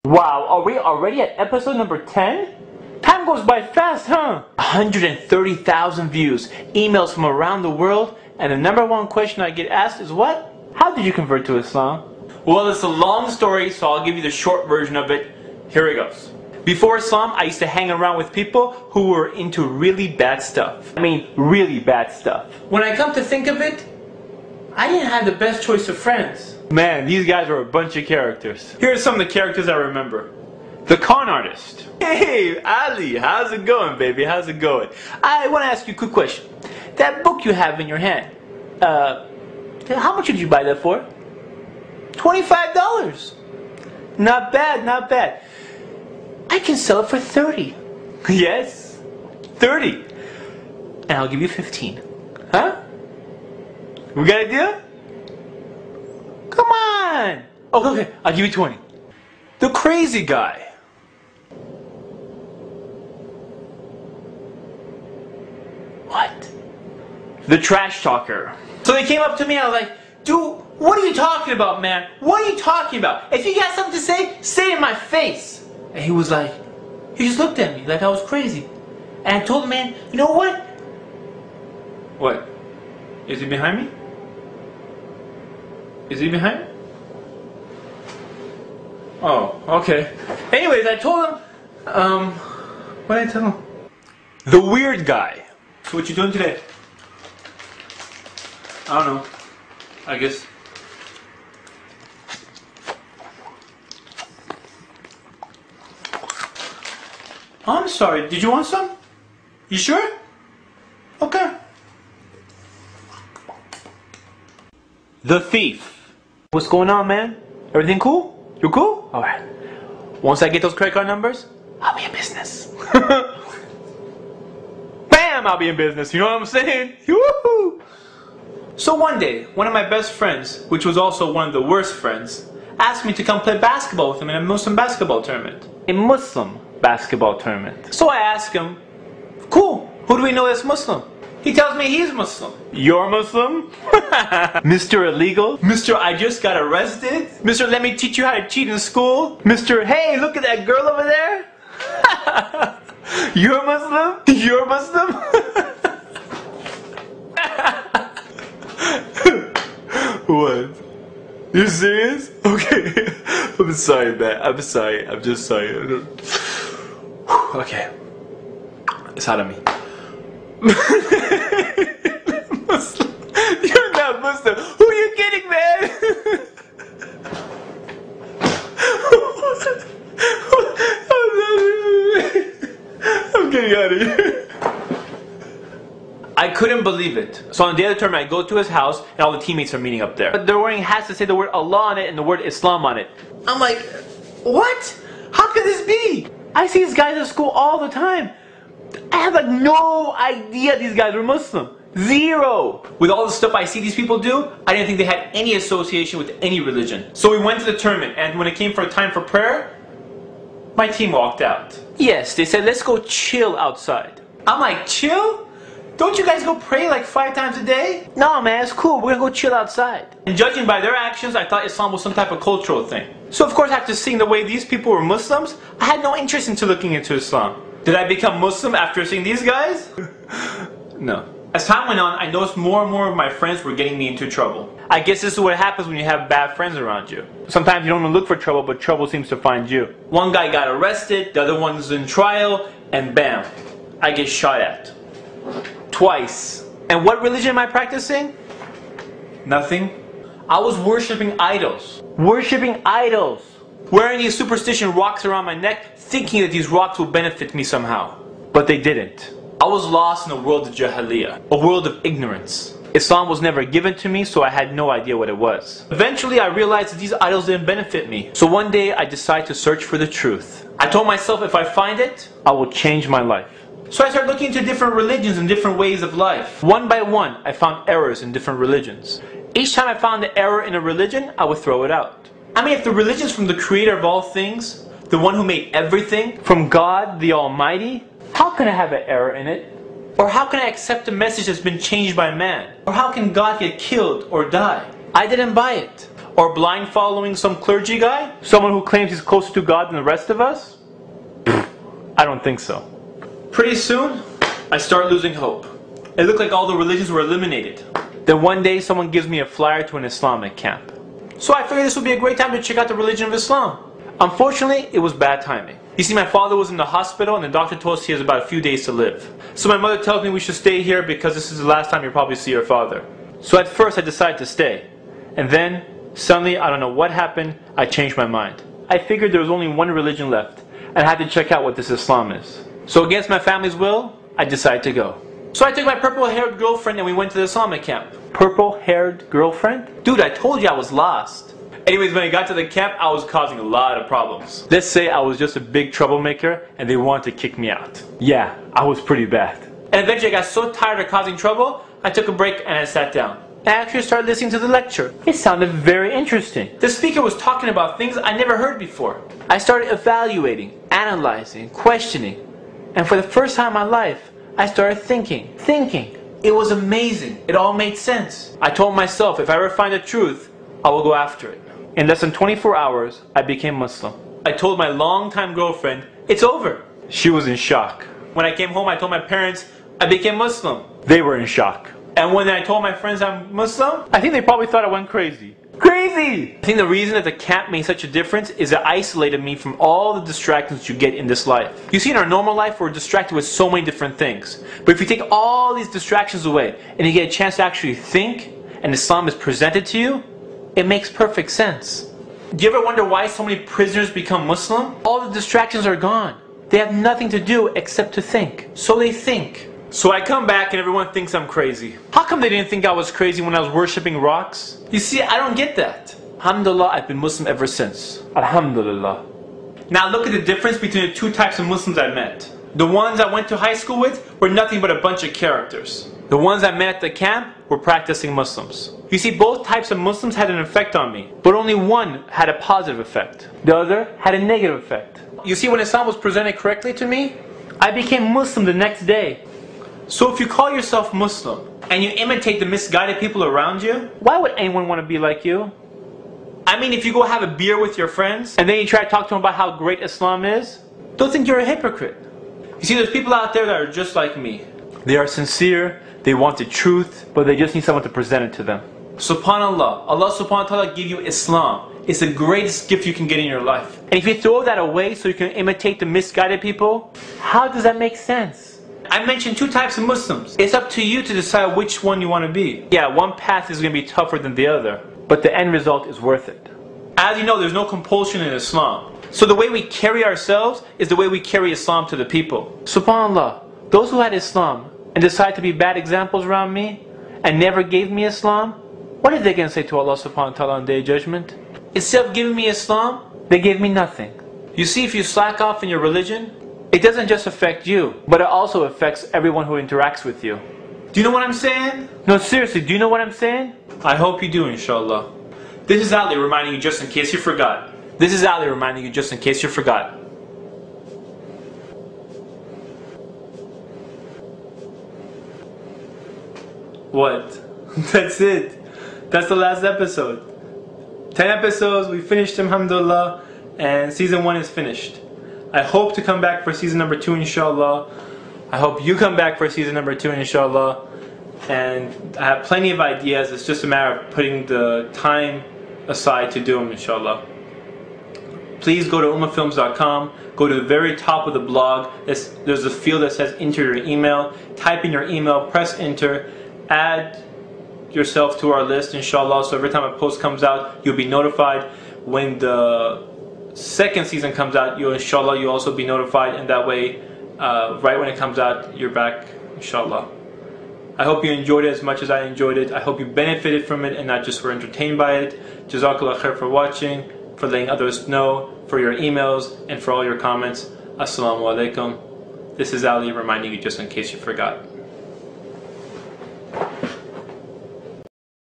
Wow, are we already at episode number 10? Time goes by fast, huh? 130,000 views, emails from around the world, and the number one question I get asked is what? How did you convert to Islam? Well, it's a long story, so I'll give you the short version of it. Here it goes. Before Islam, I used to hang around with people who were into really bad stuff. I mean, really bad stuff. When I come to think of it, I didn't have the best choice of friends. Man, these guys were a bunch of characters. Here are some of the characters I remember. The con artist. Hey, Ali, how's it going, baby? How's it going? I want to ask you a quick question. That book you have in your hand, how much did you buy that for? $25. Not bad, not bad. I can sell it for 30. Yes, 30. And I'll give you 15. Huh? We got a deal? Come on. Okay, I'll give you 20. The crazy guy. What? The trash talker. So they came up to me, I was like, dude, what are you talking about, man? What are you talking about? If you got something to say it in my face. And he was like, he just looked at me like I was crazy. And I told him, man, you know what? What? Is he behind me? Is he behind me? Oh, okay. Anyways, I told him, what did I tell him? The weird guy. So what you doing today? I don't know. I guess. I'm sorry, did you want some? You sure? Okay. The thief. What's going on, man? Everything cool? You cool? Alright. Once I get those credit card numbers, I'll be in business. Bam! I'll be in business, you know what I'm saying? Woohoo! So one day, one of my best friends, which was also one of the worst friends, asked me to come play basketball with him in a Muslim basketball tournament. A Muslim basketball tournament. So I asked him, cool, who do we know that's Muslim? He tells me he's Muslim. You're Muslim? Mr. Illegal? Mr. I just got arrested? Mr. Let me teach you how to cheat in school? Mr. Hey, look at that girl over there? You're Muslim? You're Muslim? What? You serious? Okay. I'm sorry, man. I'm sorry. I'm just sorry. Okay. It's out of me. Muslim. You're not Muslim. Who are you kidding, man? I'm getting out of here. I couldn't believe it. So on the day of the tournament, I go to his house and all the teammates are meeting up there. But they're wearing hats that say the word Allah on it and the word Islam on it. I'm like, what? How could this be? I see these guys at school all the time. I have like no idea these guys were Muslim. Zero. With all the stuff I see these people do, I didn't think they had any association with any religion. So we went to the tournament, and when it came for a time for prayer, my team walked out. Yes, they said, let's go chill outside. I'm like, chill? Don't you guys go pray like 5 times a day? No, man, it's cool. We're gonna go chill outside. And judging by their actions, I thought Islam was some type of cultural thing. So of course, after seeing the way these people were Muslims, I had no interest into looking into Islam. Did I become Muslim after seeing these guys? No. As time went on, I noticed more and more of my friends were getting me into trouble. I guess this is what happens when you have bad friends around you. Sometimes you don't look for trouble, but trouble seems to find you. One guy got arrested, the other one's in trial, and bam, I get shot at. Twice. And what religion am I practicing? Nothing. I was worshipping idols. Worshipping idols. Wearing these superstition rocks around my neck, thinking that these rocks will benefit me somehow. But they didn't. I was lost in a world of jahiliyyah, a world of ignorance. Islam was never given to me, so I had no idea what it was. Eventually I realized that these idols didn't benefit me. So one day I decided to search for the truth. I told myself if I find it, I will change my life. So I started looking into different religions and different ways of life. One by one, I found errors in different religions. Each time I found an error in a religion, I would throw it out. I mean, if the religion is from the creator of all things, the one who made everything, from God the Almighty, how can I have an error in it? Or how can I accept a message that's been changed by man? Or how can God get killed or die? I didn't buy it. Or blind following some clergy guy? Someone who claims he's closer to God than the rest of us? I don't think so. Pretty soon, I start losing hope. It looked like all the religions were eliminated. Then one day someone gives me a flyer to an Islamic camp. So I figured this would be a great time to check out the religion of Islam. Unfortunately, it was bad timing. You see, my father was in the hospital and the doctor told us he has about a few days to live. So my mother tells me we should stay here because this is the last time you'll probably see your father. So at first I decided to stay. And then, suddenly, I don't know what happened, I changed my mind. I figured there was only one religion left and I had to check out what this Islam is. So against my family's will, I decided to go. So I took my purple-haired girlfriend and we went to the Islamic camp. Purple-haired girlfriend? Dude, I told you I was lost. Anyways, when I got to the camp, I was causing a lot of problems. Let's say I was just a big troublemaker and they wanted to kick me out. Yeah, I was pretty bad. And eventually I got so tired of causing trouble, I took a break and I sat down. I actually started listening to the lecture. It sounded very interesting. The speaker was talking about things I never heard before. I started evaluating, analyzing, questioning. And for the first time in my life, I started thinking. It was amazing. It all made sense. I told myself if I ever find the truth, I will go after it. In less than 24 hours, I became Muslim. I told my longtime girlfriend, it's over. She was in shock. When I came home, I told my parents, I became Muslim. They were in shock. And when I told my friends I'm Muslim, I think they probably thought I went crazy. Crazy! I think the reason that the camp made such a difference is it isolated me from all the distractions you get in this life. You see, in our normal life, we're distracted with so many different things. But if you take all these distractions away, and you get a chance to actually think, and Islam is presented to you, it makes perfect sense. Do you ever wonder why so many prisoners become Muslim? All the distractions are gone. They have nothing to do except to think. So they think. So I come back and everyone thinks I'm crazy. How come they didn't think I was crazy when I was worshipping rocks? You see, I don't get that. Alhamdulillah, I've been Muslim ever since. Alhamdulillah. Now look at the difference between the two types of Muslims I met. The ones I went to high school with were nothing but a bunch of characters. The ones I met at the camp were practicing Muslims. You see, both types of Muslims had an effect on me, but only one had a positive effect. The other had a negative effect. You see, when Islam was presented correctly to me, I became Muslim the next day. So if you call yourself Muslim, and you imitate the misguided people around you, why would anyone want to be like you? I mean, if you go have a beer with your friends, and then you try to talk to them about how great Islam is, they'll think you're a hypocrite. You see, there's people out there that are just like me. They are sincere, they want the truth, but they just need someone to present it to them. SubhanAllah, Allah subhanahu wa ta'ala gave you Islam. It's the greatest gift you can get in your life. And if you throw that away so you can imitate the misguided people, how does that make sense? I mentioned two types of Muslims. It's up to you to decide which one you want to be. Yeah, one path is going to be tougher than the other, but the end result is worth it. As you know, there's no compulsion in Islam. So the way we carry ourselves is the way we carry Islam to the people. SubhanAllah, those who had Islam and decided to be bad examples around me and never gave me Islam, what are they going to say to Allah subhanahu wa ta'ala on the day of judgment? Instead of giving me Islam, they gave me nothing. You see, if you slack off in your religion, it doesn't just affect you, but it also affects everyone who interacts with you. Do you know what I'm saying? No, seriously, do you know what I'm saying? I hope you do, inshallah. This is Ali reminding you just in case you forgot. This is Ali reminding you just in case you forgot. What? That's it. That's the last episode. 10 episodes, we finished them, alhamdulillah, and season 1 is finished. I hope to come back for season number 2, inshallah. I hope you come back for season number 2, inshallah. And I have plenty of ideas, it's just a matter of putting the time aside to do them, inshallah. Please go to ummahfilms.com, go to the very top of the blog, there's a field that says enter your email, type in your email, press enter, add yourself to our list, inshallah, so every time a post comes out, you'll be notified. When the second season comes out, inshallah, you'll also be notified, and that way, right when it comes out, you're back, inshallah. I hope you enjoyed it as much as I enjoyed it. I hope you benefited from it and not just were entertained by it. Jazakallah khair for watching, for letting others know, for your emails, and for all your comments. Assalamu alaikum. This is Ali reminding you just in case you forgot.